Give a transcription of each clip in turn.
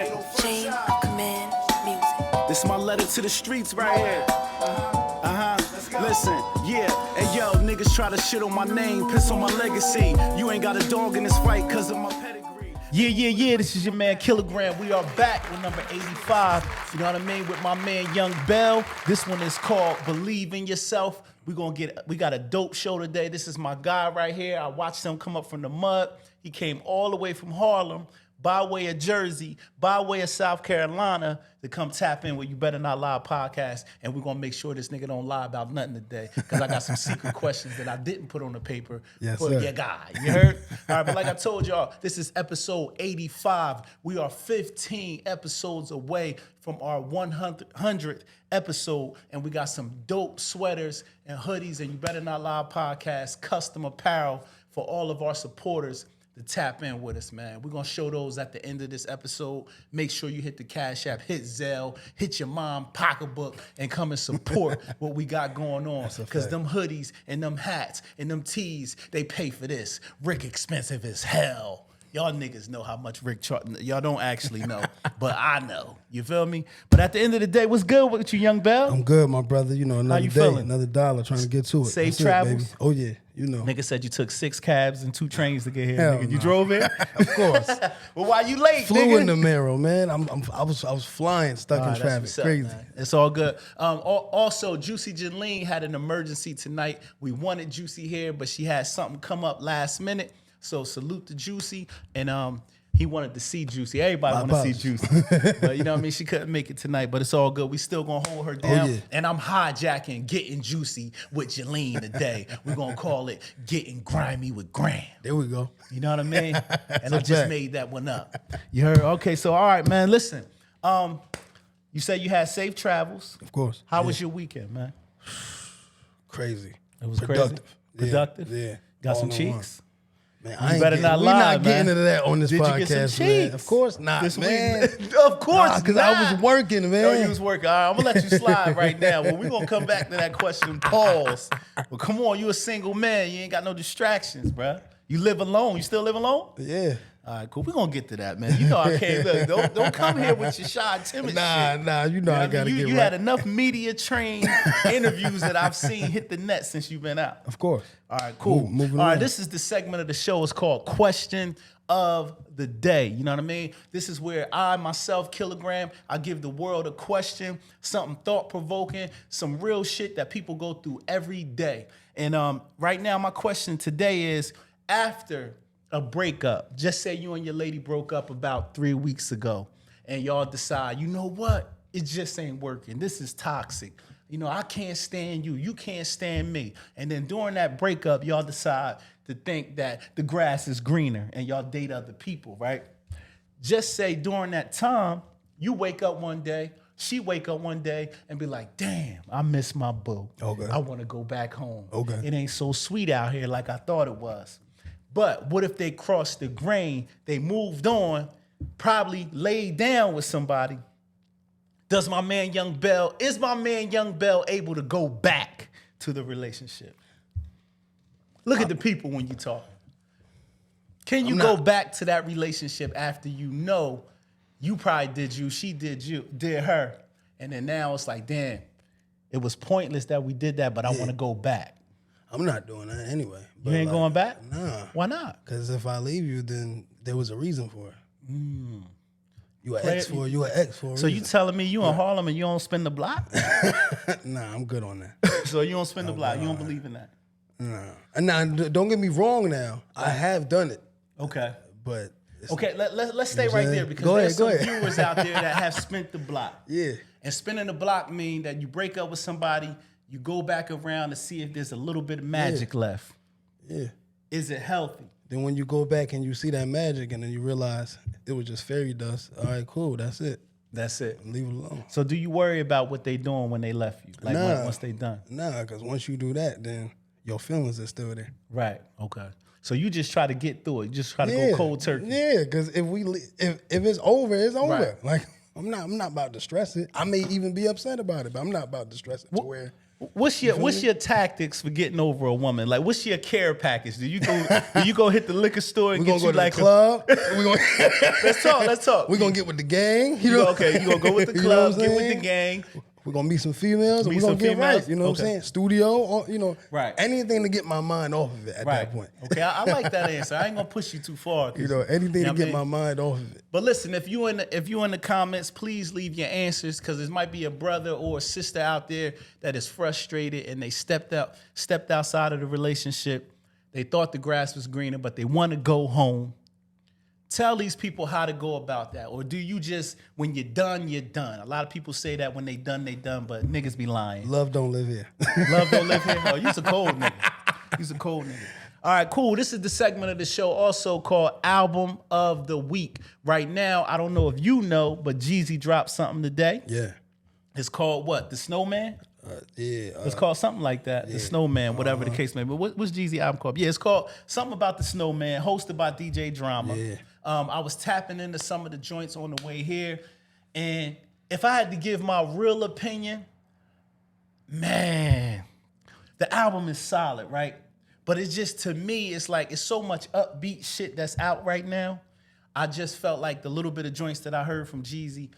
Chain of Command Music. This is my letter to the streets right here. Listen, yeah, hey yo, niggas try to shit on my name, piss on my legacy. You ain't got a dog in this fight cause of my pedigree. Yeah, this is your man Kilogram. We are back with number 85. You know what I mean? With my man Young Bell. This one is called Believe in Yourself. We got a dope show today. This is my guy right here. I watched him come up from the mud. He came all the way from Harlem, by way of Jersey, by way of South Carolina, to come tap in with You Better Not Lie podcast. And we're going to make sure this nigga don't lie about nothing today, because I got some secret questions that I didn't put on the paper for your guy. You heard? All right, but like I told y'all, this is episode 85. We are 15 episodes away from our 100th episode, and we got some dope sweaters and hoodies and You Better Not Lie podcast custom apparel for all of our supporters to tap in with us, man. We're going to show those at the end of this episode. Make sure you hit the Cash App, hit Zelle, hit your mom pocketbook, and come and support what we got going on. Because them hoodies and them hats and them tees, they pay for this. Rick expensive as hell. Y'all niggas know how much Rick y'all don't actually know, but I know. You feel me? But at the end of the day, what's good with you, Young Bell? I'm good, my brother. You know, another you day, feeling? another dollar, trying to get to it. Safe That's travels? baby. Oh, yeah, you know. Nigga said you took 6 cabs and 2 trains to get here. Hell Nigga. You no. drove it? Of course. Well, why you late, Flew nigga? in the mirror, man. I was flying, stuck in traffic. What's up, crazy. man. It's all good. Also, Juicy-Jaleen had an emergency tonight. We wanted Juicy here, but she had something come up last minute. So salute to Juicy. And he wanted to see Juicy. Everybody want to see Juicy. But you know what I mean? She couldn't make it tonight, but it's all good. We still going to hold her down. Oh, yeah. And I'm hijacking Getting Juicy with Jaleen today. We're going to call it Getting Grimy with Graham. There we go. You know what I mean? And I That's just right. made that one up. You heard? Okay, so all right, man, listen. You said you had safe travels. Of course. How was your weekend, man? Crazy. It was Productive. crazy? Productive? Yeah. Got All some in one. cheeks? Man, You better not we lie, not getting man. into that on this Did podcast, you get some man. cheeks? Of course not, This man. week? Of course because not. I was working, man. No, you was working. All right, I'm going to let you slide right now. Well, we're going to come back to that question. Pause. Well, come on. You a single man. You ain't got no distractions, bruh. You live alone. You still live alone? Yeah. All right, cool. We're going to get to that, man. You know I can't. Look, don't come here with your shy, timid shit. Nah, you know I got to get You right. had enough media-trained interviews that I've seen hit the net since you've been out. Of course. All right, cool. Moving All right, on. this is the segment of the show. It's called Question of the Day. You know what I mean? This is where I, myself, Kilogram, I give the world a question, something thought-provoking, some real shit that people go through every day. And right now, my question today is, after a breakup, just say you and your lady broke up about 3 weeks ago, and y'all decide, you know what? It just ain't working. This is toxic. You know, I can't stand you. You can't stand me. And then during that breakup, y'all decide to think that the grass is greener and y'all date other people, right? Just say during that time, you wake up one day, she wake up one day and be like, damn, I miss my boo. Okay. I want to go back home. Okay. It ain't so sweet out here like I thought it was. But what if they crossed the grain, they moved on, probably laid down with somebody? Is my man Young Bell able to go back to the relationship? Look at the people when you talk. Can you go back to that relationship after you know you probably did you, she did her, and then now it's like, damn, it was pointless that we did that, but I want to go back. I'm not doing that anyway. You ain't going back? Nah. Why not? Because if I leave you, then there was a reason for it. You an Play ex it- for a So you reason. telling me you in Harlem and you don't spin the block? Nah, I'm good on that. So you don't spin the block. You don't believe in that? Nah. And now, don't get me wrong now. I have done it, Okay. but it's, Okay, let's stay You know what right I'm there saying? because Go there's ahead, some go ahead. viewers out there that have spent the block. Yeah. And spinning the block mean that you break up with somebody, you go back around to see if there's a little bit of magic left. Yeah. Is it healthy? Then when you go back and you see that magic and then you realize it was just fairy dust, all right, cool, that's it. That's it. Leave it alone. So do you worry about what they doing when they left you? Like Nah. once they done? Nah, because once you do that, then your feelings are still there. Right. Okay. So you just try to get through it. You just try to go cold turkey. Yeah, because if it's over, it's over. Right. Like I'm not about to stress it. I may even be upset about it, but I'm not about to stress it to where What's your tactics for getting over a woman? Like, what's your care package? Do you go hit the liquor store and We get gonna go you to like the club. Let's talk. We gonna get with the gang. You gonna go with the You know club, what I'm get with the saying? gang. We're gonna meet some females and Meet we're gonna some get females? right. You know what I'm Okay. saying? Studio, or, Right. anything to get my mind off of it at that point. Okay, I like that answer. I ain't gonna push you too far. Anything to what I get mean? my mind off of it. But listen, if you in the comments, please leave your answers, because there might be a brother or a sister out there that is frustrated and they stepped outside of the relationship. They thought the grass was greener, but they want to go home. Tell these people how to go about that. Or do you just, when you're done, you're done? A lot of people say that when they done, but niggas be lying. Love don't live here. Love don't live here? Oh, you's a cold nigga. You's a cold nigga. All right, cool. This is the segment of the show also called Album of the Week. Right now, I don't know if you know, but Jeezy dropped something today. Yeah. It's called what? The Snowman? It's called something like that. The Snowman, whatever the case may be. But what's Jeezy album called? Yeah, it's called something about the Snowman, hosted by DJ Drama. Yeah. I was tapping into some of the joints on the way here, and if I had to give my real opinion, man, the album is solid, right? But it's just, to me, it's like, it's so much upbeat shit that's out right now. I just felt like the little bit of joints that I heard from Jeezy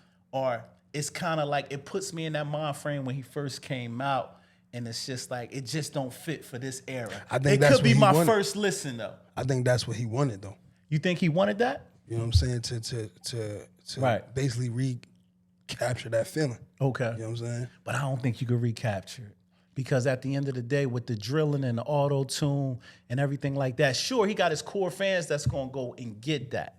it's kind of like, it puts me in that mind frame when he first came out, and it's just like, it just don't fit for this era. I think it that's could be what he my wanted. first listen though. I think that's what he wanted though. You think he wanted that? You know what I'm saying? To Right. basically recapture that feeling. Okay. You know what I'm saying? But I don't think you could recapture it. Because at the end of the day, with the drilling and the auto-tune and everything like that, sure, he got his core fans that's going to go and get that.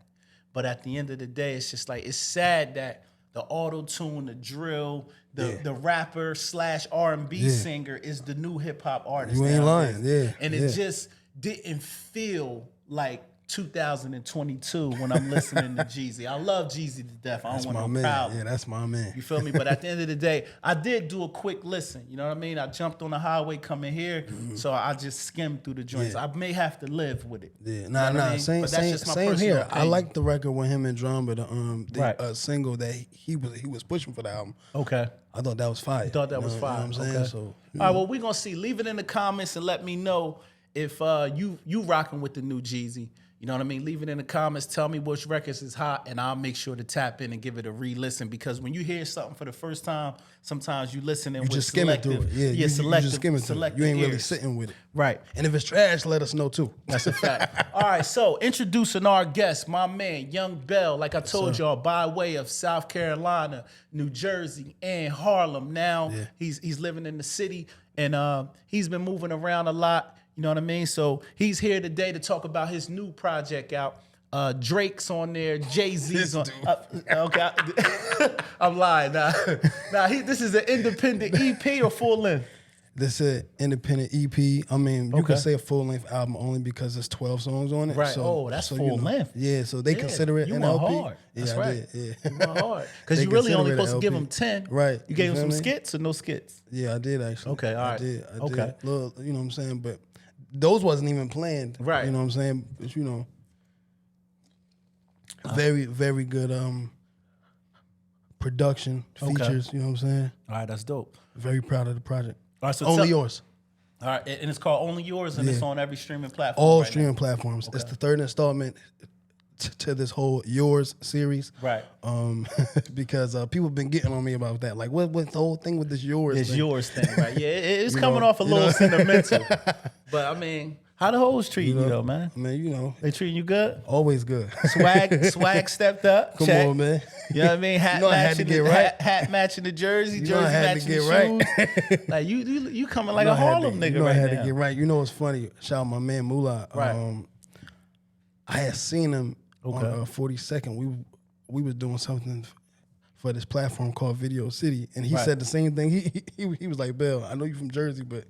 But at the end of the day, it's just like, it's sad that the auto-tune, the drill, the rapper / R&B singer is the new hip-hop artist. You ain't nowadays. lying, yeah. And it just didn't feel like 2022 when I'm listening to Jeezy. I love Jeezy to death. I don't want no problem. Yeah, that's my man. You feel me? But at the end of the day, I did do a quick listen. You know what I mean? I jumped on the highway coming here, so I just skimmed through the joints. Yeah. I may have to live with it. Yeah, You know what I mean? same But that's just my same personal here. I opinion. like the record with him and Drama, the Right. single that he was pushing for the album. Okay. I thought that was fire. You thought that was know fire. what I'm saying? Okay. So, All right, well, we're going to see. Leave it in the comments and let me know if you rocking with the new Jeezy. You know what I mean? Leave it in the comments. Tell me which records is hot, and I'll make sure to tap in and give it a re-listen. Because when you hear something for the first time, sometimes you listen and you just skimming through it. Yeah, you just skimming through it. You ain't really sitting with it. Right. And if it's trash, let us know too. That's a fact. All right, so introducing our guest, my man, Young Bell, like I told y'all, by way of South Carolina, New Jersey, and Harlem. Now he's living in the city, and he's been moving around a lot. You know what I mean? So he's here today to talk about his new project out. Drake's on there, Jay-Z's on. Okay, I'm lying. This is an independent EP or full length? This is an independent EP. I mean, you can say a full-length album only because there's 12 songs on it. Right. So, That's so, full you know, length. Yeah, so they consider it you an went LP. hard. Yeah, That's I right. did. Yeah. You went hard. Because They you really consider only it supposed to an give LP. him 10. Right. You gave him feel some me? skits or no skits? Yeah, I did actually. Okay, all right. I did. Okay. Little, you know what I'm saying? But those wasn't even planned. Right. You know what I'm saying? But you know, very, very good production, features, you know what I'm saying? All right, that's dope. Very proud of the project. All right, so Only yours. All right, and it's called Only Yours, and it's on every streaming platform. All right now. streaming platforms. It's the third installment to this whole Yours series. Right. Because people been getting on me about that. Like, what's the whole thing with this Yours It's thing? Yours thing, right? Yeah, it's You coming know, off a you little know. sentimental. But I mean, how the hoes treating you though, man? I mean, you know, They treating you good? always good. Swag stepped up. Come check. on, man. You know what I mean? Hat You know I had to matching get the right. hat matching the jersey, You know I jersey had to matching get the right. shoes. Like you coming like You a know I had Harlem to- nigga you know right I had now. to get right. You know what's funny? Shout out my man Moolah. Right. I had seen him on 42nd. We was doing something for this platform called Video City, and he Right. said the same thing. He was like, "Bill, I know you from Jersey, but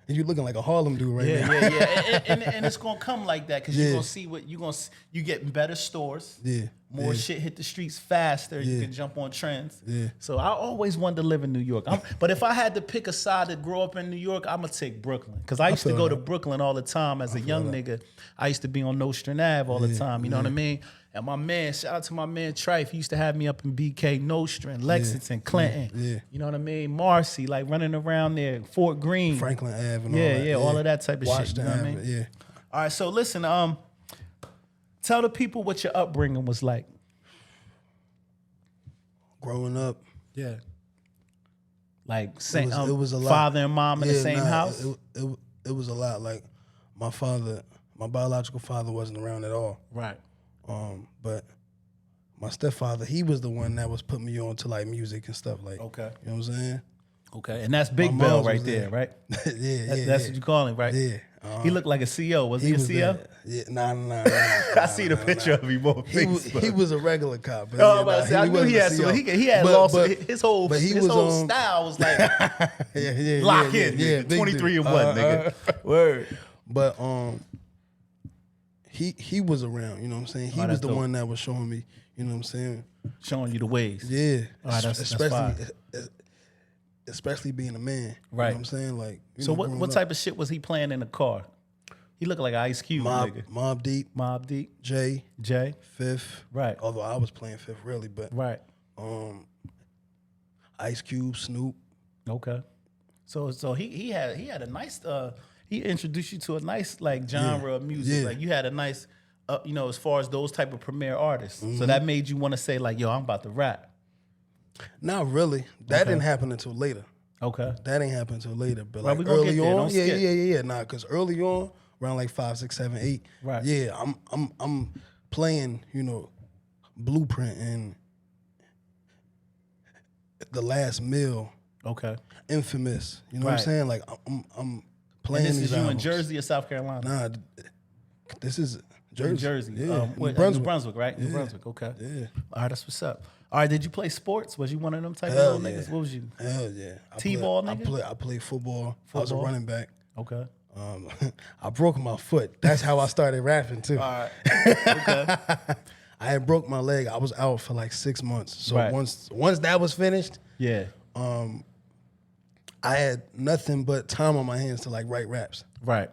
you looking like a Harlem dude right now." Yeah. And it's gonna come like that because you're Yeah. gonna see what you getting better stores. Yeah. More Yeah. shit hit the streets faster. You Yeah. can jump on trends. Yeah. So I always wanted to live in New York. But if I had to pick a side to grow up in New York, I'm gonna take Brooklyn because I used to feel go to that. Brooklyn all the time as a young nigga. I used to be on Nostrand Ave all the time. You know what I mean? And my man, shout out to my man Trife. He used to have me up in BK, Nostrand, Lexington, Clinton. Yeah. You know what I mean? Marcy, like running around there, Fort Greene. Franklin Ave and Yeah, all that. yeah, all of that type of shit. You know what I mean? Yeah. All right, so listen, tell the people what your upbringing was like. Growing up. Yeah. Like same, It was a lot. father and mom in the same house? It was a lot. Like my biological father wasn't around at all. Right. But my stepfather, he was the one that was putting me on to like music and stuff. Like, Okay. You know what I'm saying? Okay, and that's Big My Bill mom's right was there, right? That's what you call him, right? Yeah. He looked like a CO. Was he a CO? there. Yeah, nah. I see the picture of him on Facebook. He was a regular cop. But Oh, but I knew he had some. He had lost his whole style was like lock in. Yeah, 23 and 1, nigga. Word. But he was around. You know what I'm saying? He was the one that was showing me. You know what I'm saying? Showing you the ways. Yeah. All right, that's fine. Especially being a man. Right. You know what I'm saying? Like. So what type of shit was he playing in the car? He looked like Ice Cube, nigga. Mobb Deep. Mobb Deep. Jay. Fifth. Right. Although I was playing Fifth really, but right. Ice Cube, Snoop. Okay. So he had a nice he introduced you to a nice like genre of music. Yeah. Like you had a nice as far as those type of premier artists. So that made you want to say like, yo, I'm about to rap. Not really. That didn't happen until later. Okay. That ain't happen until later. But Right, like we gonna early get there. on, Don't skip. yeah. Nah, because early on, around like 5, 6, 7, 8. Right. Yeah, I'm playing, Blueprint and The Last Meal. Okay. Infamous. You know what I'm Right. saying? Like I'm playing. And this these is you in albums. Jersey or South Carolina? Nah, this is Jersey. In Jersey. Yeah, New Brunswick, right? New Brunswick, okay. Yeah. All right, that's what's up. All right, did you play sports? Was you one of them type Hell of little yeah. niggas? What was you? Hell yeah. T-ball nigga? I played football. I was a running back. Okay. I broke my foot. That's how I started rapping too. All right. Okay. I had broke my leg. I was out for like 6 months. So Right. once that was finished, Yeah. I had nothing but time on my hands to like write raps. Right.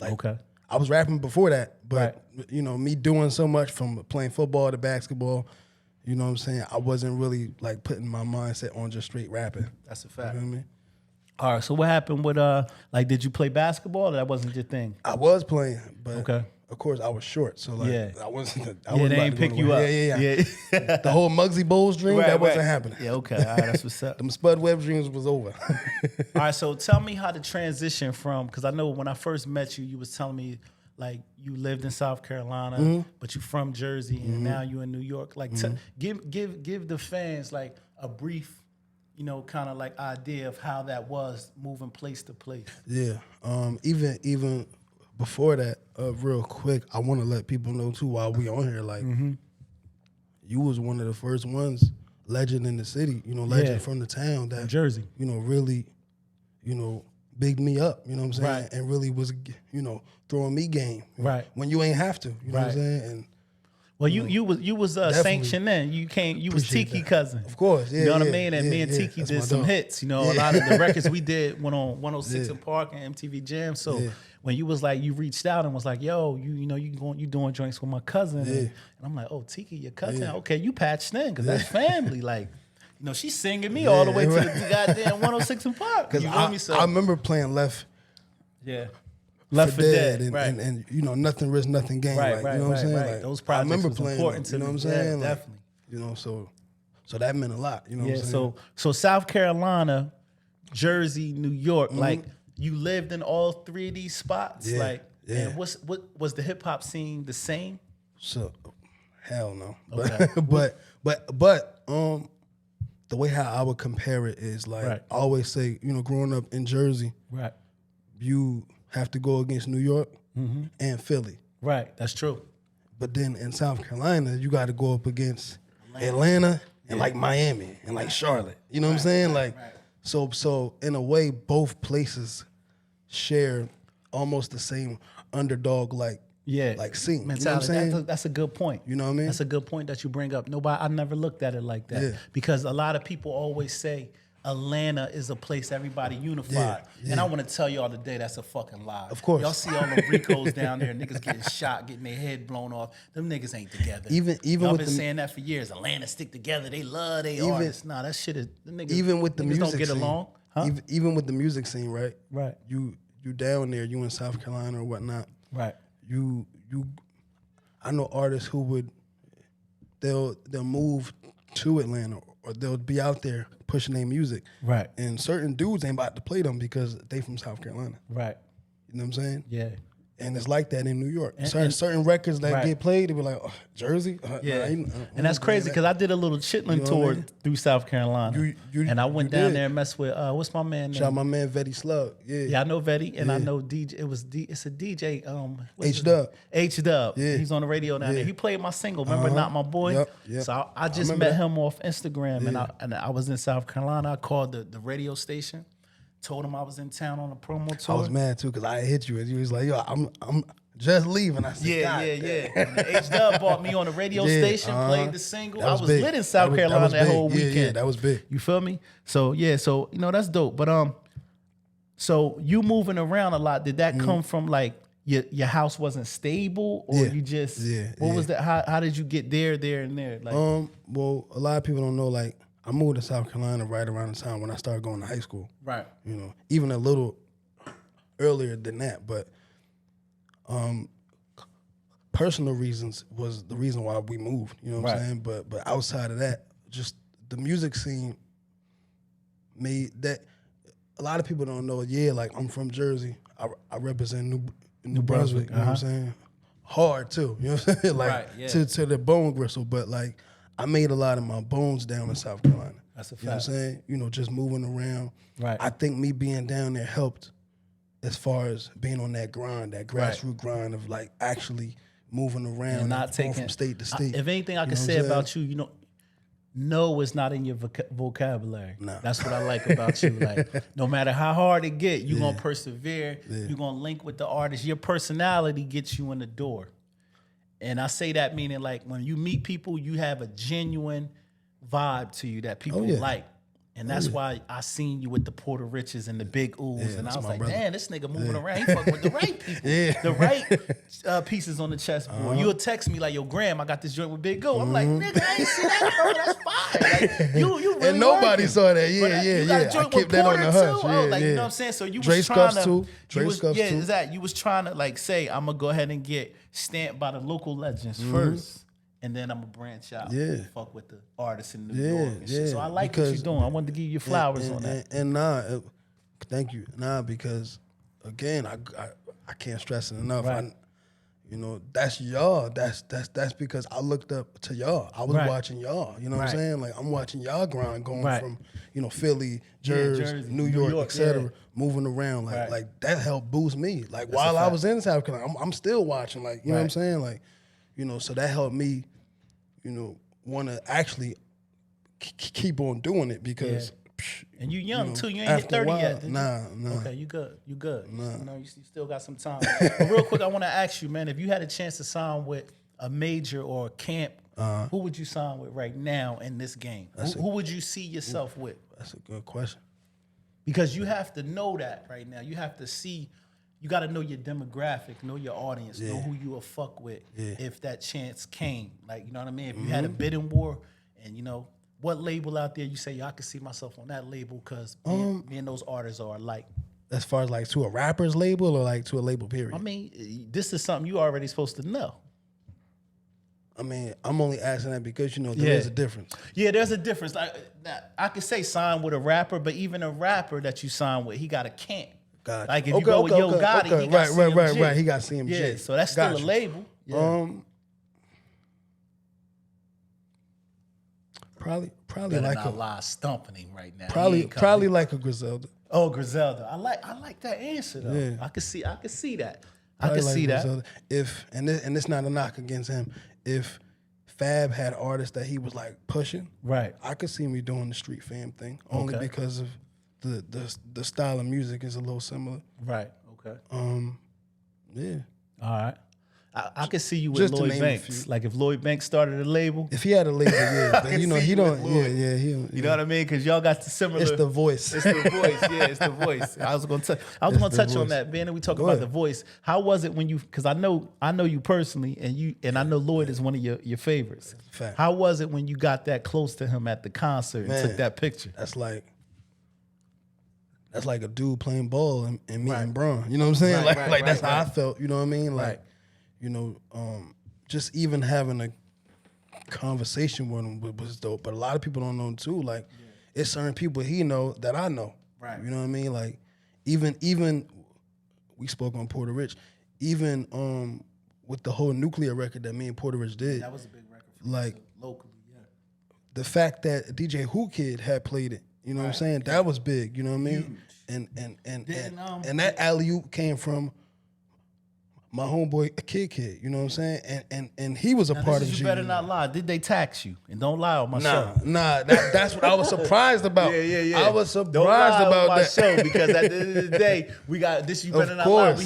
Like, Okay. I was rapping before that, but Right. me doing so much from playing football to basketball, you know what I'm saying? I wasn't really like putting my mindset on just straight rapping. That's a You fact. know what I mean? All right. So what happened with did you play basketball or that wasn't your thing? I was playing, but Okay. of course I was short, so like Yeah. I wasn't. Yeah, I wasn't they about ain't to go pick you nowhere. up. Yeah. The whole Muggsy Bowles dream that wasn't happening. Yeah. Okay. All right. That's what's up. Them Spud Webb dreams was over. All right. So tell me how the transition from, because I know when I first met you, you was telling me like you lived in South Carolina, but you from Jersey, and now you in New York. Like, give the fans like a brief, kind of like idea of how that was moving place to place. Yeah. Even before that, real quick, I want to let people know too while we on here, like you was one of the first ones, legend in the city, legend Yeah. from the town that Jersey. Really, bigged me up, you know what I'm saying? Right. And really was, throwing me game. Right. When you ain't have to, you know what I'm Right. saying? And Well, you was Definitely. sanctioned then. You was Appreciate Tiki that. cousin. Of course, yeah. You know what I yeah, mean? And yeah, me and yeah. Tiki That's did my some dog. hits. A lot of the records we did went on 106 Yeah. in Park and MTV Jam. So Yeah. when you was like, you reached out and was like, yo, you doing joints with my cousin. Yeah. And I'm like, oh, Tiki, your cousin? Yeah. Okay, you patched in because that's family. Like, she's singing me all the way to the goddamn 106 in Park. Because You feel me? So I remember playing Left yeah. Left for dead. and, Right. and nothing risk, nothing gain. Right, like, right, you know what I'm saying? right. Like, Those I projects remember was playing important them, to you know me. what I'm saying? Yeah, Like, definitely. So that meant a lot. You know what I'm saying? So South Carolina, Jersey, New York, like you lived in all three of these spots. Yeah, Like, yeah. and what was the hip hop scene the same? So, hell no. Okay. But the way how I would compare it is like Right. I always say, growing up in Jersey, Right. you have to go against New York and Philly. Right. That's true. But then in South Carolina, you got to go up against Atlanta and like Miami and like Charlotte. You know what I'm saying? Like, so in a way, both places share almost the same underdog like scene. You know what I'm mentality. saying? That's a good point. You know what I mean? That's a good point that you bring up. I never looked at it like that Yeah. because a lot of people always say, Atlanta is a place everybody unified. Yeah. And I want to tell y'all today that's a fucking lie. Of course. Y'all see all the Ricos down there, niggas getting shot, getting their head blown off. Them niggas ain't together. Even Y'all with been the, saying that for years. Atlanta stick together. They love their artists. Nah, that shit is, the niggas, even with the niggas music don't get scene, along. Huh? even with the music scene, right? Right. You down there, you in South Carolina or whatnot. Right. I know artists who would they'll move to Atlanta or they'll be out there pushing their music. Right. And certain dudes ain't about to play them because they from South Carolina. Right. You know what I'm saying? Yeah. And it's like that in New York. And- certain records that right. get played, they be like, oh, Jersey? Yeah, Nah, and that's crazy because I did a little chitlin You know tour what I mean? through South Carolina, and I went you down did. there and messed with what's my man name? Shout out my man Vetty Slug. Yeah. Yeah, I know Vetty, and I Yeah. know DJ. It's a DJ. What's his H-Dub. name? H-Dub. Yeah. He's on the radio down there. Yeah. He played my single. Remember, Not My Boy. Yep. So I just remember met that. him off Instagram, Yeah. and I was in South Carolina. I called the radio station, told him I was in town on a promo tour. I was mad too because I hit you and you was like, yo, I'm just leaving. I said, Yeah. God damn. And the H-Dub bought me on the radio Yeah, station, played the single. That I was big. lit in South Carolina that big. whole Yeah, weekend. Yeah, that was big. You feel me? So that's dope. But so you moving around a lot. Did that come from like your house wasn't stable, or Yeah. you just Yeah, what yeah. was that? How did you get there, and there? Like Well, a lot of people don't know, like, I moved to South Carolina right around the time when I started going to high school. right, You know, even a little earlier than that, but personal reasons was the reason why we moved. You know what Right. I'm saying? But outside of that, just the music scene made that. A lot of people don't know. Yeah, like I'm from Jersey. I represent New Brunswick. You know what I'm saying? Hard too. You know what I'm saying? Like Right, yeah. to the bone gristle. But like I made a lot of my bones down in South Carolina. That's a You know what I'm fact. saying? You know, just moving around. Right. I think me being down there helped as far as being on that grind, that grassroots grind of like actually moving around and not going taking from state to state. If anything, I You can know what say I'm about you, no is not in your vocabulary. Nah. That's what I like about you. Like, no matter how hard it get, you're gonna persevere. Yeah. You're gonna link with the artist. Your personality gets you in the door. And I say that meaning like when you meet people, you have a genuine vibe to you that people yeah. like. And that's why I seen you with the Porter Riches and the Big Oohs. Yeah, and I that's was my like, brother. damn, this nigga moving around. He fucking with the right people. Yeah. The right pieces on the chessboard. You'll text me like, yo, Graham, I got this joint with Big Ooh. I'm like, nigga, I ain't see that, bro. That's fire. Like, you really and nobody working. saw that. But, Yeah, you got a yeah. I joint kept with that on Porter the hush. too. Yeah, Like, yeah. you know what I'm saying? So you was Dre trying Scuffs to, too. Dre Scuffs yeah, too. exactly. You was trying to like say, I'm gonna go ahead and get stamped by the local legends first. And then I'm gonna branch out and fuck with the artists in New York and shit. So I like what you're doing. I wanted to give you your flowers on that. And thank you. Because again, I can't stress it enough. Right. That's y'all. That's because I looked up to y'all. I was Right. watching y'all. You know what Right. I'm saying? Like I'm watching y'all grind going Right. from Philly, Jersey, Jersey, New New York, York, etc. yeah. Moving around Right. like that helped boost me. Like That's while a I fact. was in South Carolina, I'm still watching. Like you know what I'm Right. saying? Like so that helped me. Want to actually keep on doing it because. And you young too. You ain't after hit 30 a while, yet. Did you? Nah. Okay, you good. You good. You still got some time. But real quick, I want to ask you, man, if you had a chance to sign with a major or a camp, who would you sign with right now in this game? Who would you see yourself with? That's a good question. Because you have to know that right now. You have to see. You got to know your demographic, know your audience, know who you will fuck with if that chance came. Like, you know what I mean? If you had a bidding war and, what label out there you say, I can see myself on that label because me and those artists are alike. As far as like to a rapper's label or like to a label period? I mean, this is something you already supposed to know. I mean, I'm only asking that because, there is a difference. Yeah, there's a difference. I could say sign with a rapper, but even a rapper that you sign with, he got a camp. Gotcha. Like if you go with Yo Gotti, he got CMG. Right. He got CMG. Yeah, so that's still a label. Yeah. Probably Better like not lie stumping him right now. probably like a Griselda. Oh, Griselda. I like that answer though. Yeah. I could see that. I Probably could like see that. Griselda. And it's not a knock against him. If Fab had artists that he was like pushing, Right. I could see me doing the street fam thing only because of the style of music is a little similar. Right. Okay. Yeah. All right. I could see you with Just to Lloyd name a Banks. few. Like if Lloyd Banks started a label. If he had a label, yeah, but you know, see he you don't. with Lloyd. Yeah, he don't. You know what I mean? Because y'all got the similar. It's the voice. It's the voice. Yeah, it's the voice. I was gonna touch on that, man. And we talk about the voice. How was it when you? Because I know you personally, and I know Lloyd is one of your favorites. Fact. How was it when you got that close to him at the concert and took that picture? That's like a dude playing ball and meeting Braun. You know what I'm saying? Like that's how I felt. You know what I mean? Like, you know, just even having a conversation with him was dope. But a lot of people don't know too. Like, it's certain people he know that I know. Right. You know what I mean? Like, even we spoke on Porter Rich. Even with the whole Nuclear record that me and Porter Rich did. That was a big record for like locally. Yeah. The fact that DJ Who Kid had played it. You know what I'm saying? That was big. You know what I mean? Huge. And that alley-oop came from my homeboy Kid. You know what I'm saying? And he was a part of You better not lie. Did they tax you? And don't lie on my show. Nah. That's what I was surprised about. Yeah. I was surprised don't lie about on my that. show because at the end of the day, we got this. You better not lie. We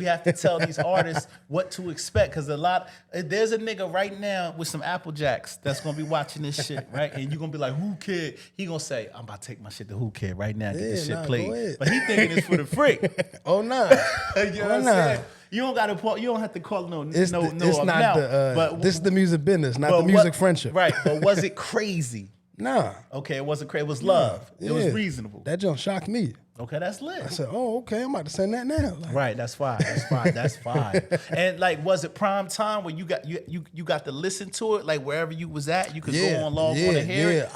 have to tell these artists what to expect because there's a nigga right now with some Apple Jacks that's gonna be watching this shit, right? And you're gonna be like, Who Kid? He gonna say, I'm about to take my shit to Who Kid right now. Get this shit played. But he thinking it's for the freak. Oh nah. You know what I'm saying? You don't have to call It's not but this is the music business, not the music friendship. Right, but was it crazy? Nah. Okay, it wasn't crazy. It was love. It was reasonable. That jump shocked me. Okay, that's lit. I said, oh, okay, I'm about to send that now. Like, right, that's fine. That's fine. And like, was it prime time where you got to listen to it? Like wherever you was at, you could go on log on and hear it?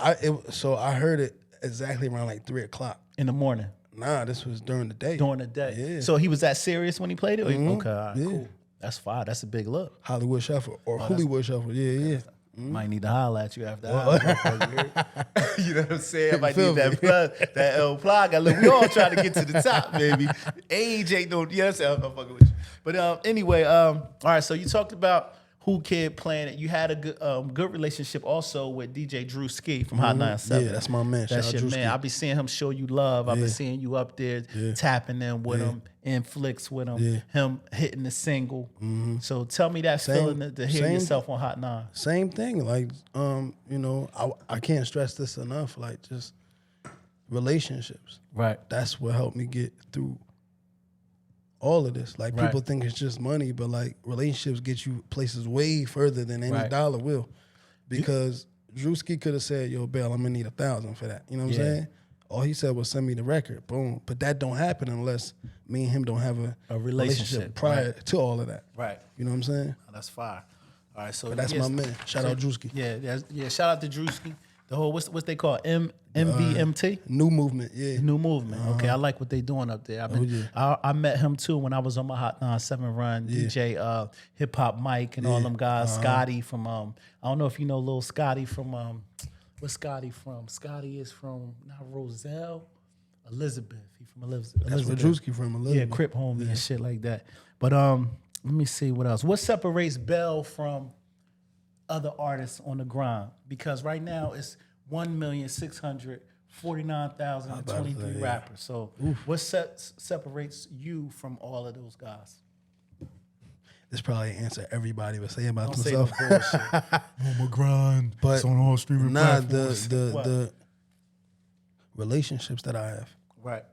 So I heard it exactly around like 3:00 in the morning. Nah, this was during the day. During the day. Yeah. So he was that serious when he played it? Mm-hmm. Okay, all right, cool. That's fine. That's a big look. Hollywood Shuffle or Hollywood Shuffle. Yeah. Might need to holler at you after that. You know what I'm saying? I might need that L plug. Look, we all trying to get to the top, baby. Age ain't no, you know what I'm saying? I'm fucking with you. But anyway, all right, so you talked about Who Kid playing it. You had a good relationship also with DJ Juicy from Hot 97. Yeah, that's my man. That's your man. I'll be seeing him show you love. I've been seeing you up there tapping in with him, in flicks with him, him hitting the single. So tell me that feeling to hear yourself on Hot 9. Same thing. Like, you know, I can't stress this enough. Like, just relationships. Right. That's what helped me get through all of this. Like, people think it's just money, but like relationships get you places way further than any dollar will. Because Drewski could have said, yo, Bell, I'm gonna need 1,000 for that. You know what I'm saying? All he said was send me the record. Boom. But that don't happen unless me and him don't have a relationship prior to all of that. Right. You know what I'm saying? Oh, that's fire. All right, so but that's my man. Shout out Drewski. Yeah. Shout out to Drewski. The whole what's they call MVMT? New Movement, yeah. New Movement. Okay, I like what they doing up there. I met him too when I was on my Hot 97 run. DJ Hip Hop Mike and all them guys. Scotty from I don't know if you know little Scotty from where's Scotty from? Scotty is from not Roselle, Elizabeth. He from Elizabeth. That's where Drewski from Elizabeth. Yeah, Crip homie and shit like that. But let me see what else. What separates Bell from other artists on the grind? Because right now it's 1,649,023 rappers. So what separates you from all of those guys? This probably an answer everybody would say about Don't themselves. Say no bullshit. On my grind. But it's on all streaming platforms. the relationships that I have. Right.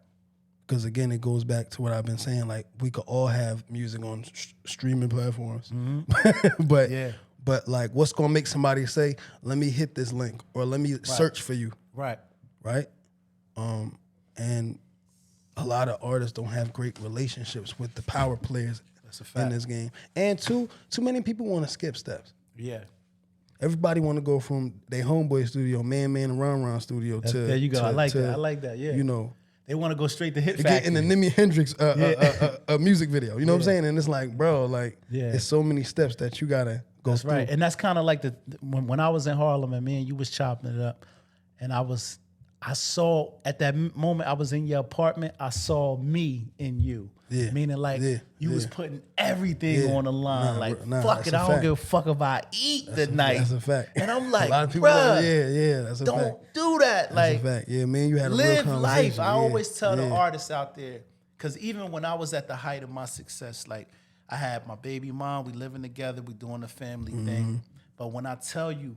Because again, it goes back to what I've been saying. Like, we could all have music on streaming platforms, but like, what's gonna make somebody say, "Let me hit this link" or "Let me search for you"? Right. And a lot of artists don't have great relationships with the power players in this game. And too many people want to skip steps. Yeah. Everybody want to go from their homeboy studio, Man and Ron studio to there you go. I like that. I like that. Yeah. You know. They want to go straight to Hit Factory. Get in the Nimi Hendrix music video. You know what I'm saying? And it's like, bro, like, it's so many steps that you gotta go through. Right. And that's kind of like when I was in Harlem and me and you was chopping it up, and I saw at that moment I was in your apartment, I saw me in you. Yeah. Meaning like you was putting everything on the line. Fuck it, I don't give a fuck if I eat tonight. That's a fact. And I'm like, a lot of people that's a fact. Don't do that. That's a fact. Yeah, man, you had a real live conversation. life. I always tell the artists out there, because even when I was at the height of my success, like I had my baby mom. We living together. We doing the family thing. But when I tell you,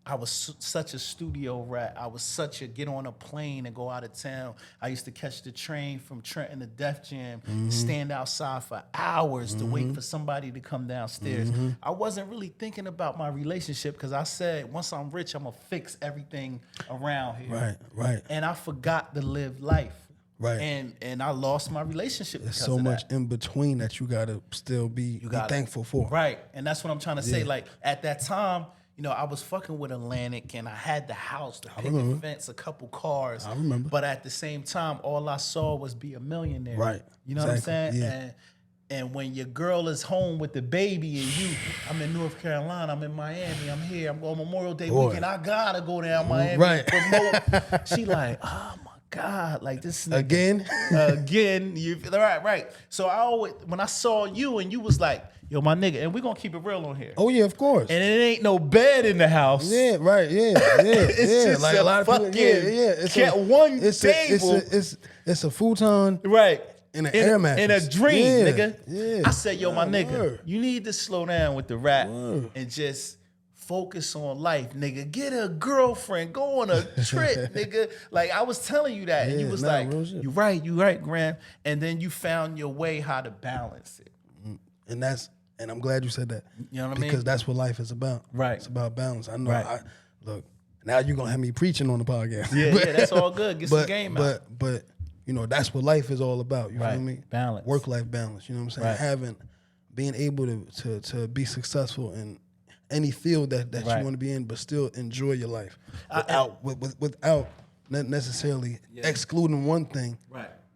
I was such a studio rat. I was such a get on a plane and go out of town. I used to catch the train from Trenton to Def Jam, stand outside for hours to wait for somebody to come downstairs. I wasn't really thinking about my relationship because I said, once I'm rich, I'm going to fix everything around here. Right. And I forgot to live life. Right. And I lost my relationship There's because so of much that. in between that you got to still be thankful for. Right. And that's what I'm trying to say. Like, at that time, you know, I was fucking with Atlantic and I had the house, the picket fence, a couple cars. I remember. But at the same time, all I saw was be a millionaire. Right. You know what I'm Exactly. saying? And when your girl is home with the baby and I'm in North Carolina, I'm in Miami, I'm here, I'm going Memorial Day weekend, I gotta go down Miami Right. promote. She like, oh my God, like this nigga. Again. Right. So I always, when I saw you and you was like, yo, my nigga, and we're gonna keep it real on here. Oh yeah, of course. And it ain't no bed in the house. Yeah, right. Yeah. It's just like a lot of people. fucking It's one table. It's a futon. Right. In an air mattress. In a dream, nigga. Yeah. I said, yo, my nigga, word. you need to slow down with the rap and just focus on life, nigga. Get a girlfriend. Go on a trip, nigga. Like, I was telling you that. And you was like, you right, Graham. And then you found your way how to balance it. And I'm glad you said that. You know what I mean? Because that's what life is about. Right. It's about balance. I know. Right. Look, now you're going to have me preaching on the podcast. Yeah, that's all good. Get some game out. But, you know, that's what life is all about. You Right. feel me? Balance. Work-life balance. You know what I'm saying? Right. Being able to be successful in any field that you want to be in, but still enjoy your life without not necessarily excluding one thing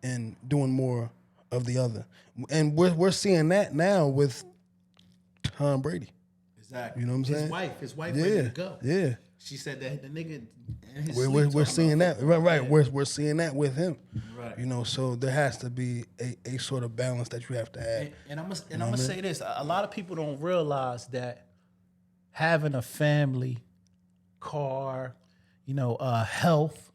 and doing more of the other. And we're seeing that now with Tom Brady. Exactly. You know what I'm saying? His wife ready to go. Yeah. She said that the nigga in his We're seeing that. Right. Yeah. We're seeing that with him. Right. You know, so there has to be a sort of balance that you have to have. And I'm gonna say this: a lot of people don't realize that having a family, car, health,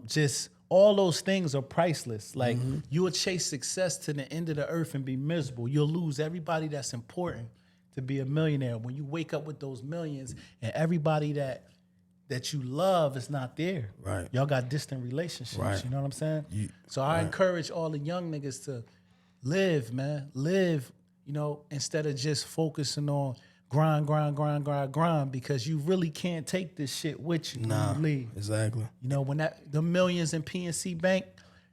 just all those things are priceless. Like you will chase success to the end of the earth and be miserable. You'll lose everybody that's important to be a millionaire. When you wake up with those millions and everybody that you love is not there. Right. Y'all got distant relationships. Right. You know what I'm saying? So I encourage all the young niggas to live, man. Live, instead of just focusing on grind, because you really can't take this shit with you when you leave. Exactly. When the millions in PNC Bank,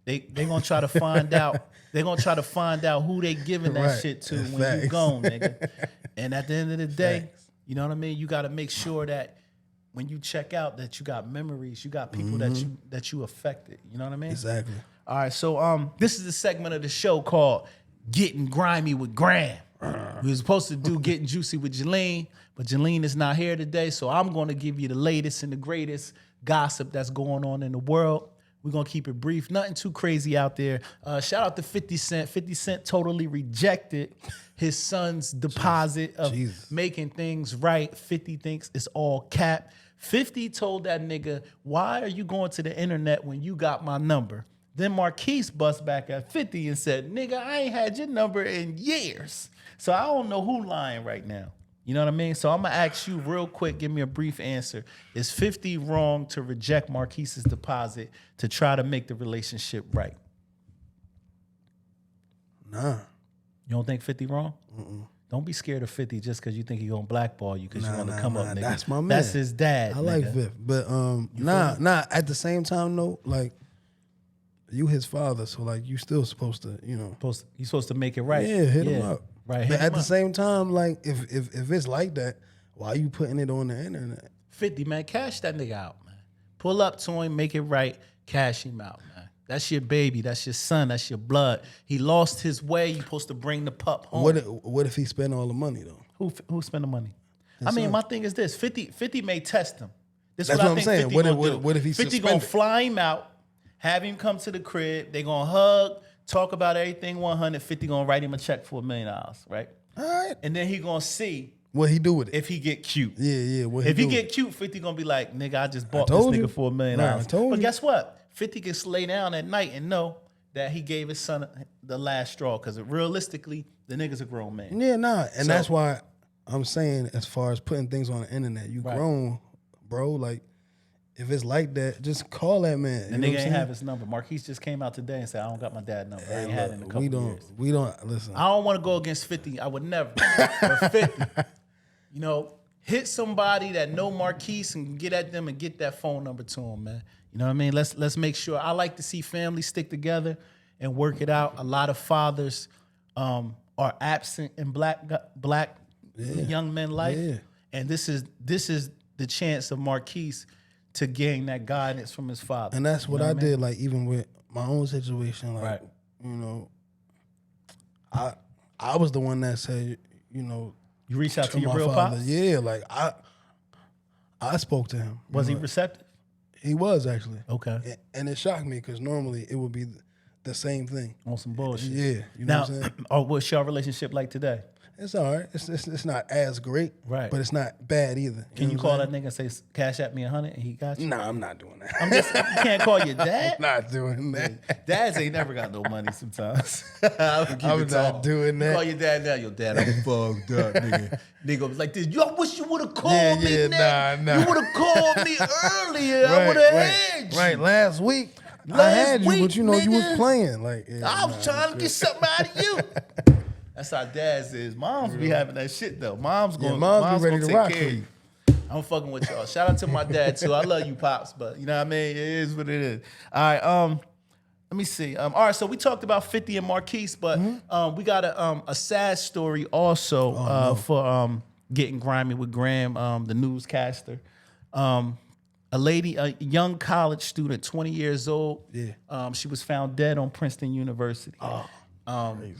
they gonna try to find out. They gonna try to find out who they giving that shit to when you gone, nigga. And at the end of the day, you know what I mean. You got to make sure that when you check out, that you got memories, you got people that you affected. You know what I mean? Exactly. All right. So this is the segment of the show called "Getting Grimy with Graham." We were supposed to do Getting Juicy with Jaleen, but Jaleen is not here today, so I'm going to give you the latest and the greatest gossip that's going on in the world. We're going to keep it brief. Nothing too crazy out there. Shout out to 50 Cent. 50 Cent totally rejected his son's deposit of making things right. 50 thinks it's all cap. 50 told that nigga, why are you going to the internet when you got my number? Then Marquise bust back at 50 and said, nigga, I ain't had your number in years. So I don't know who lying right now. You know what I mean? So I'm going to ask you real quick, give me a brief answer. Is 50 wrong to reject Marquise's deposit to try to make the relationship right? Nah. You don't think 50 wrong? Don't be scared of 50 just because you think he's going to blackball you because you want to come up, nigga. That's my man. That's his dad, I like Viv. But nah. At the same time, though, like, you his father, so, like, you still supposed to, You're supposed to make it right. Yeah, hit him up. Right. But at the same time, like, if it's like that, why are you putting it on the internet? 50, man, cash that nigga out, man. Pull up to him, make it right, cash him out, man. That's your baby. That's your son. That's your blood. He lost his way. You're supposed to bring the pup home. What if he spent all the money, though? Who spent the money? I mean, my thing is this. 50 may test him. That's what I'm saying. What if he 50 gonna fly him out, have him come to the crib. They gonna hug, talk about everything 100. 50 gonna write him a check for $1 million, right? All right. And then he gonna see what he do with it. If he get cute. Yeah. If he get cute, 50 gonna be like, nigga, I just bought this nigga for $1 million. Right, but guess what? 50 can lay down at night and know that he gave his son the last straw because realistically, the nigga's a grown man. Yeah, nah, and that's why I'm saying, as far as putting things on the internet, you grown, bro. Like, if it's like that, just call that man. The nigga ain't have his number. Marquise just came out today and said, "I don't got my dad's number. I ain't had it in a couple years." We don't listen. I don't want to go against 50. I would never. But 50, you know, hit somebody that know Marquise and get at them and get that phone number to him, man. You know what I mean? Let's make sure. I like to see families stick together and work it out. A lot of fathers are absent in black young men life, and this is the chance of Marquise to gain that guidance from his father. And that's what I did, like, even with my own situation, like, you know, I was the one that said, you know, you reached out to your my real father. pops? Yeah, like, I spoke to him. Was he receptive? He was, actually. Okay. And it shocked me because normally it would be the same thing. On some bullshit. Yeah, you know what I'm saying? What's your relationship like today? It's all right. It's not as great, right? But it's not bad either. Can you call that nigga and say, "Cash at me 100," and he got you? Nah, I'm not doing that. You can't call your dad. I'm not doing that. Dads ain't never got no money. Sometimes I'm not doing that. You call your dad now. Your dad, I'm fucked up, nigga. Nigga was like this. Yo, I wish you would have called me. Nah. You would have called me earlier. I would have had you. Right, last week. I had you, but you know, you was playing. Like, I was trying to get something out of you. That's how dads is. Moms be having that shit though. Mom's be ready to rock care of you. I'm fucking with y'all. Shout out to my dad too. I love you, pops, but you know what I mean? It is what it is. All right, let me see. All right, so we talked about 50 and Marquise, but we got a sad story also for Getting Grimy with Graham, the newscaster. A lady, a young college student, 20 years old. Yeah. She was found dead on Princeton University.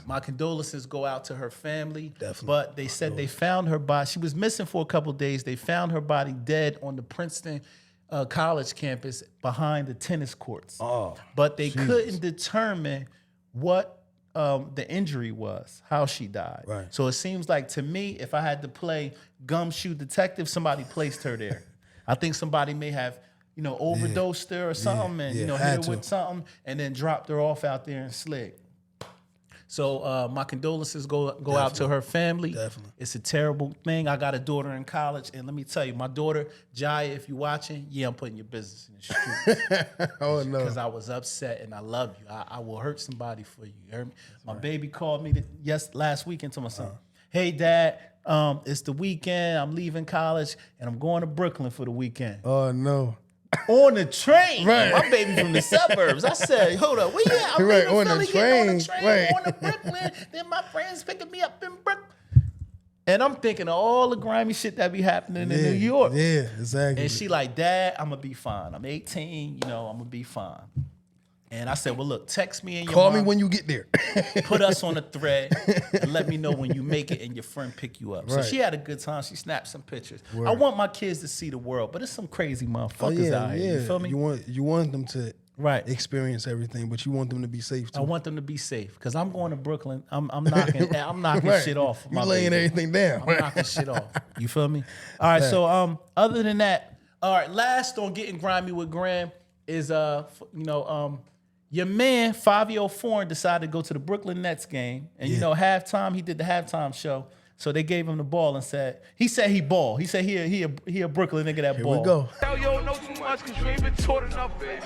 My condolences go out to her family. Definitely. But they said they found her body. She was missing for a couple of days. They found her body dead on the Princeton college campus behind the tennis courts. But they couldn't determine what the injury was, how she died. Right. So it seems like, to me, if I had to play gumshoe detective, somebody placed her there. I think somebody may have, overdosed her or something, and hit her with something, and then dropped her off out there and slid. So my condolences go out to her family. Definitely. It's a terrible thing. I got a daughter in college, and let me tell you, my daughter, Jaya, if you're watching, I'm putting your business in the street. Oh, no. Because I was upset, and I love you. I will hurt somebody for you. You heard me? My baby called me last weekend to my son. Hey, Dad, it's the weekend. I'm leaving college, and I'm going to Brooklyn for the weekend. Oh, no. On the train. Right. My baby from the suburbs. I said, hold up, where you at? I'm leaving Philly, getting on the train, going to Brooklyn. Then my friends picking me up in Brooklyn. And I'm thinking of all the grimy shit that be happening in New York. Yeah, exactly. And she like, Dad, I'm going to be fine. I'm 18, I'm going to be fine. And I said, well, look, text me and your Call mom. me when you get there. Put us on a thread and let me know when you make it and your friend pick you up. Right. So she had a good time. She snapped some pictures. Word. I want my kids to see the world, but it's some crazy motherfuckers out here. You feel me? You want them to experience everything, but you want them to be safe too. I want them to be safe because I'm going to Brooklyn. I'm knocking shit off. You laying everything down. I'm knocking shit off. You feel me? All right. So other than that, all right. Last on Getting Grimy with Graham is your man, 5-year-old foreign, decided to go to the Brooklyn Nets game. And, halftime, he did the halftime show. So they gave him the ball and he said he ball. He said he a Brooklyn nigga that ball. Here we go. Tell you don't know too much because you ain't been taught enough, baby.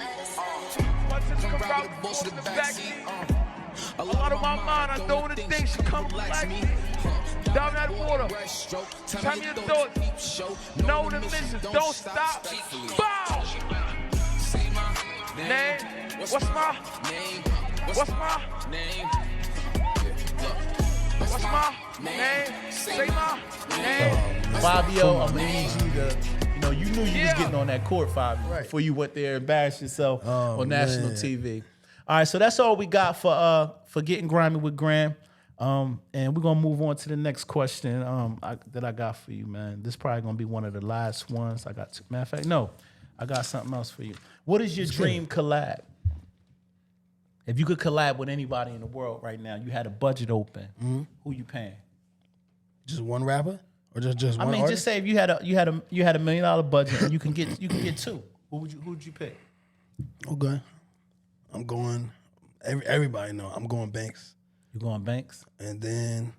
Once it's come out in the backseat, a lot of my mind, I know the things should come back. Down that water. Tell me your thoughts. Know the mission. Don't stop. Bow! Name. What's my name? What's my name? What's my name? Say my name. Fabio, I'm gonna need you to, you knew you was getting on that court, Fabio, before you went there and embarrassed yourself on national TV. All right, so that's all we got for Getting Grimy with Graham. And we're gonna move on to the next question that I got for you, man. This is probably gonna be one of the last ones. Matter of fact, no, I got something else for you. What is your dream collab? If you could collab with anybody in the world right now, you had a budget open, who you paying? Just one rapper, or just one artist? Just say if you had a $1 million budget, and you can get two. Who would you pick? Okay, I'm going everybody know I'm going Banks. You going Banks? And then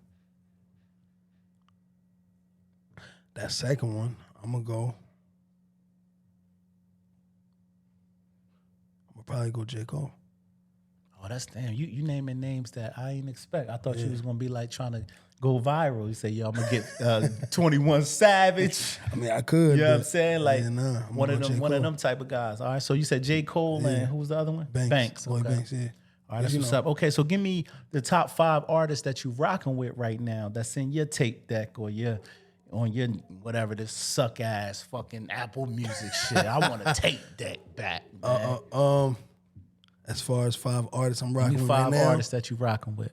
that second one, I'm gonna probably go J. Cole. Oh, that's damn. You naming names that I didn't expect. I thought you was gonna be like trying to go viral. You say, yo, I'm gonna get 21 Savage. I mean, I could. You know what I'm saying? Like I'm one gonna of go J. them type of guys. All right. So you said J. Cole and who was the other one? Banks. Boy Okay. Banks, yeah. All right, that's what's up. Okay, so give me the top 5 artists that you rocking with right now that's in your tape deck or on your whatever this suck ass fucking Apple Music shit. I want a tape deck back. Man. As far as 5 artists I'm rocking Give me with right 5 now, artists that you rocking with.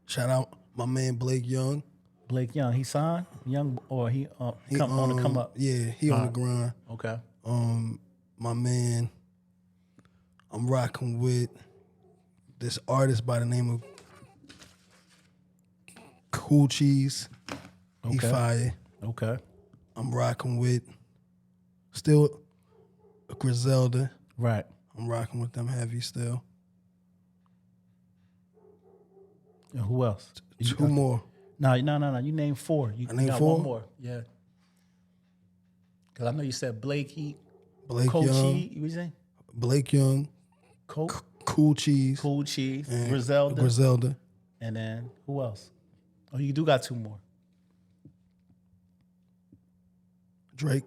shout out my man Blake Young. Blake Young, he signed Young or he on the come up. Yeah, he on the grind. Okay. My man, I'm rocking with this artist by the name of Cool Cheese. He Okay. fire. Okay. I'm rocking with still Griselda. Right. I'm rocking with them heavy still. And who else? 2 more. No. You named 4. You named got 4? 1 more. Yeah. Cause I know you said Blakey, Blake Coach Young. Cheese. You saying? Blake Young. Coke, Cool Cheese. Cool Cheese, and Griselda, and then who else? Oh, you do got 2 more. Drake.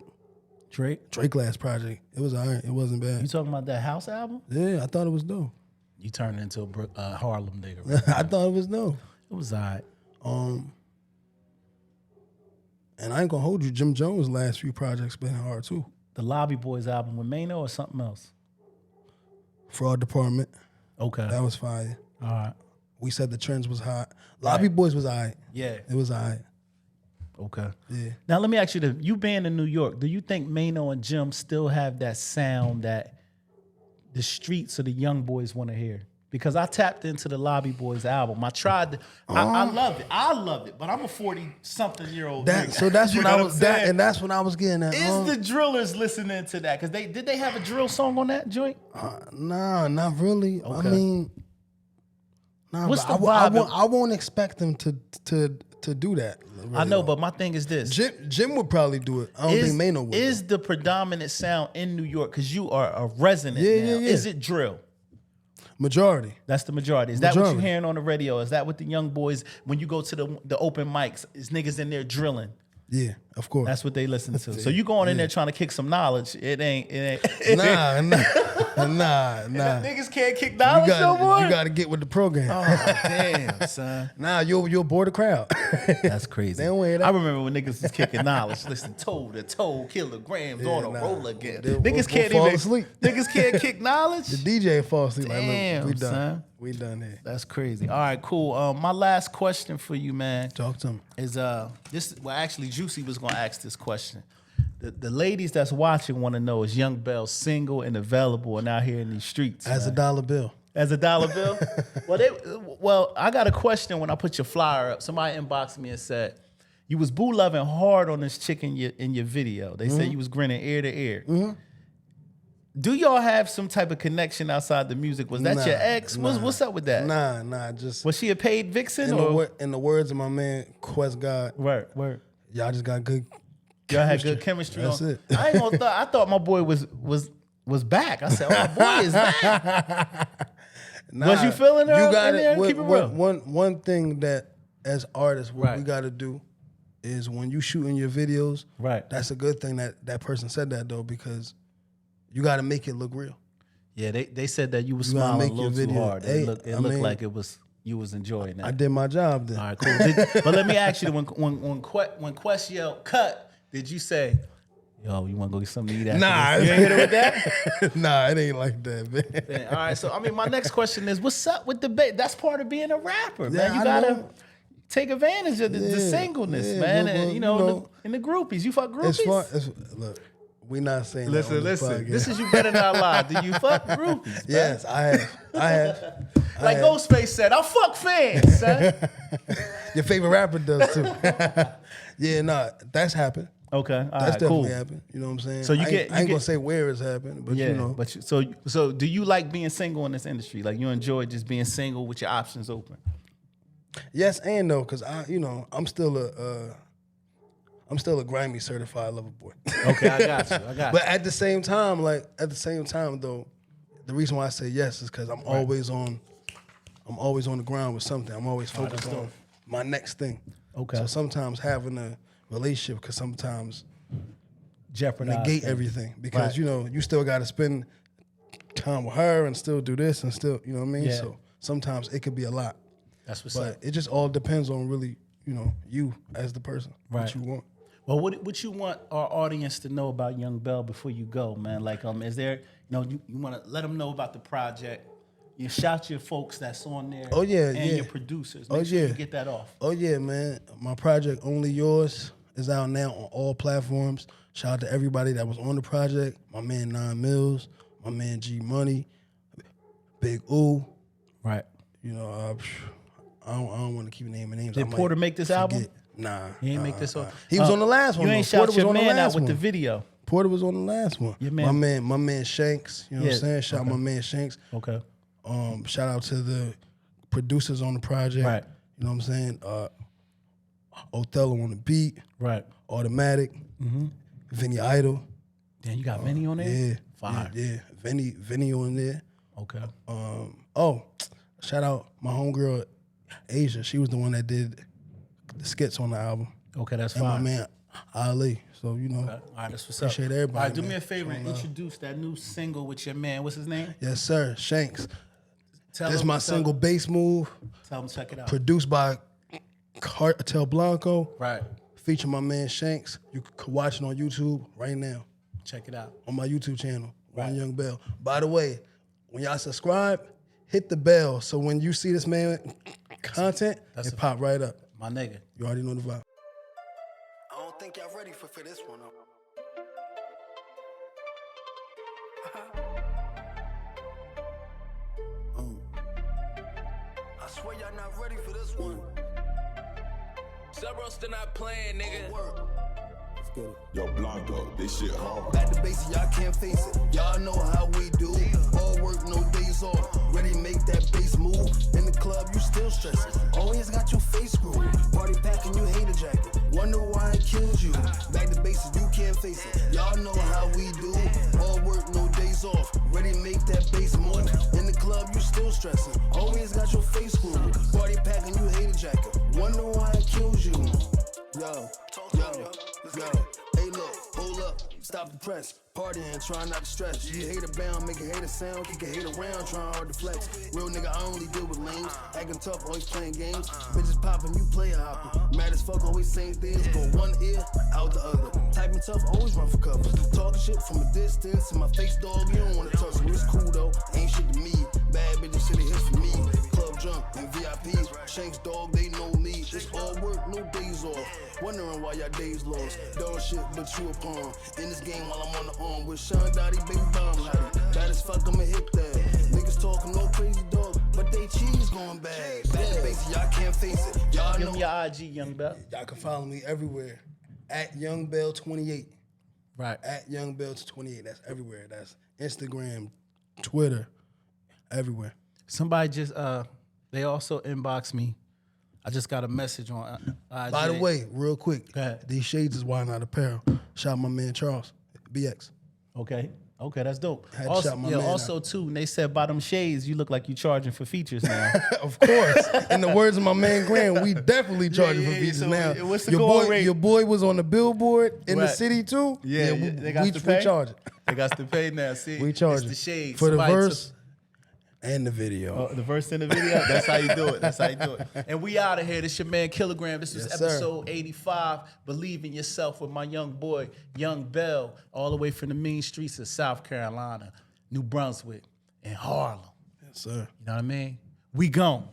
Drake last project. It was alright. It wasn't You bad. talking about that house album? Yeah, I thought it was dope. You turned into a Harlem nigga. Right? I thought it was dope. It was alright. And I ain't gonna hold you. Jim Jones' last few projects been hard too. The Lobby Boys album with Mano or something else? Fraud Department. Okay. That was fire. All right. We said the trends was hot. Lobby Boys was alright. Yeah. It was alright. Okay. Yeah. Now let me ask you this. You being in New York, do you think Mano and Jim still have that sound that the streets or the young boys want to hear? Because I tapped into the Lobby Boys album. I tried to, I loved it. I loved it, but I'm a 40-something-year-old nigga. So that's You what know I I'm was saying? and that's what I was getting at. Is the Drillers listening to that? Because did they have a drill song on that joint? Nah, not really. I Okay. mean, nah, What's but the I vibe? I won't expect them to do that. I know, really. but my thing is this. Jim would probably do it. I don't think Mano would. Is the predominant sound in New York, because you are a resident Yeah, now, yeah, yeah. is it drill? Majority. That's the majority. Is that what Majority. you're hearing on the radio? Is that what the young boys, when you go to the open mics, is niggas in there drilling? Yeah, of course. That's what they listen to. So you going in there trying to kick some knowledge. It ain't. Nah. Niggas can't kick knowledge no more? You got to get with the program. Oh, damn, son. Nah, you'll bore the crowd. That's crazy. They don't wear that. I remember when niggas was kicking knowledge. Listen, toe to toe, kilograms on a nah. roller again. They'll Niggas can't fall even. asleep. Niggas can't kick knowledge. The DJ falls asleep. Damn, like, look, we done. son. We done here. That's crazy. All right, cool. My last question for you, man, Talk to him. is this. Well, actually, Juicy was gonna ask this question. The ladies that's watching want to know, is Young Bell single and available and out here in these streets? As a man? dollar bill. As a dollar bill? Well, I got a question when I put your flyer up. Somebody inboxed me and said, you was boo loving hard on this chick in your video. They said you was grinning ear to ear. Do y'all have some type of connection outside the music? Was that your ex? What's up with that? Nah, just Was she a paid vixen? in the words of my man Quest God, Word. y'all just got good Y'all had good chemistry. That's on. it. I ain't gonna I thought my boy was back. I said, oh, my boy is back. Nah, Was you feeling her You got in there? it. Keep it real. One thing that as artists, what Right. we got to do is when you shooting your videos, Right. That's a good thing that person said that though, because you got to make it look real. Yeah, they said that you was You gotta smiling a make your little too video- hard. Hey, It looked I mean, like you was enjoying that. I did my job then. All right, cool. But let me ask you, when Quest yelled cut, did you say, yo, you want to go get something to eat after Nah, this? You ain't hit her with that? Nah, it ain't like that, man. Man, all right, so I mean, my next question is, what's up with the That's part of being a rapper, man. You I gotta know. take advantage of the singleness, yeah, man. well, And you know, in the groupies, you fuck groupies. Look, we not saying that on this podcast. This is You Better Not Lie. Do you fuck groupies? Man? Yes, I have. Like Ghostface said, I fuck fans, son. Your favorite rapper does too. Yeah, nah, that's happened. Okay, all That's right, definitely cool. happened. You know what I'm saying? So I ain't gonna say where it's happened, but Yeah, you know. but so do you like being single in this industry? Like you enjoy just being single with your options open? Yes and no, because I'm still a grimy certified lover boy. Okay, I got you. But at the same time though, the reason why I say yes is because I'm always on the ground with something. I'm always focused on my next thing. Okay. So sometimes having a relationship could sometimes Jeopardize negate things. everything because Right. you still got to spend time with her and still do this and still, you know what I mean? Yeah. So sometimes it could be a lot. That's what's But up. it just all depends on really, you as the person, Right. what you want. Well, what you want our audience to know about Young Bell before you go, man? Like, is there, you want to let them know about the project? You shout your folks that's on there. Oh, yeah, and yeah. your producers. Oh, Make sure yeah. you get that off. Oh yeah, man. My project Only Yours is out now on all platforms. Shout out to everybody that was on the project. My man 9 Mills, my man G Money, Big Ooh. Right. I don't want to keep naming names. Did I might Porter make this album? forget. Nah. He ain't make this one. He was on the last one. You though. ain't shout Porter was your on the man out last with one. the video. Porter was on the last one. Your man. My man Shanks. You know what I'm saying? Shout out my man Shanks. Okay. Shout out to the producers on the project. Right. You know what I'm saying? Othello on the beat. Right. Automatic. Vinny Idol. Damn, you got Vinny on there? Yeah. Fire. Yeah. Vinny on there. Okay. Shout out my homegirl Asia. She was the one that did the skits on the album. Okay, that's And fine. my man Ali. So, Okay. All right, that's what's appreciate up. everybody, All right, do man. me a favor and Show love. introduce that new single with your man. What's his name? Yes, sir. Shanks. Tell This is him- my tell- single bass move, Tell him check it out. produced by Cartel Blanco, Right. featuring my man Shanks. You can watch it on YouTube right now Check it out. on my YouTube channel, Right. One Young Bell. By the way, when y'all subscribe, hit the bell so when you see this man content, That's it a- pop right up. My nigga. You already know the vibe. I don't think y'all ready for this one. I swear y'all not ready for this one. Subro still not playing, nigga. Work. Yo, Blanco, this shit hard. Back to basics, y'all can't face it. Y'all know how we do. All work, no days off. Ready to make that bass move. In the club, you still stressing. Always got your face screwed. Party packing, you hate a jacket. Wonder why it killed you. Back to basics, you can't face it. Y'all know how we do. All work, no days off. Ready to make that bass move. In the club, you still stressing. Always got your face screwed. Party packing, you hate a jacket. Wonder why it kills you. Yo, hey look, hold up, stop the press. Partying, trying not to stress. You hate a bound, make a hater sound, kick a hater around, trying hard to flex. Real nigga, I only deal with lames. Acting tough, always playing games. Bitches popping, you player hopping. Mad as fuck, always saying things. Go one ear, out the other. Typing tough, always run for cover. Talking shit from a distance. In my face, dog, you don't wanna touch me. It's cool though, ain't shit to me. Bad bitches, shit hits for me. Club jump and VIP. Shanks, dog, they know me. It's all work, no days off. Wondering why y'all days lost. Dog shit, but you a pawn. In this game while I'm on the arm with Sean Dottie, baby bomb hottie. Bad as fuck, I'ma hit that. Niggas talking no crazy dog, but they cheese going bad. Back to basics, y'all can't face it. Y'all Give know. me your IG, Young Bell. Y'all can follow me everywhere at YoungBell28. Right. At YoungBell28. That's everywhere. That's Instagram, Twitter, everywhere. Somebody just they also inboxed me. I just got a message on IG. By the way, real quick, Go ahead. these shades is Why Not Apparel. Shout out my man Charles, BX. Okay, that's dope. Had to Also, shout my yeah, man also too, and they said by them shades, you look like you charging for features now. Of course. In the words of my man Graham, we definitely charging for yeah, features so now. what's the your going boy, rate? your boy was on the billboard in the Right. city too. they got we to pay. charge it. They got to pay now. See, We charge it's it the shades for the Somebody verse and the video. the verse in the video. That's how you do it. That's how you do it. And we out of here. This your man Kilogram. This was Yes, sir. episode 85. Believe in yourself with my young boy, Young Bell, all the way from the mean streets of South Carolina, New Brunswick, and Harlem. Yes, sir. You know what I mean? We gone.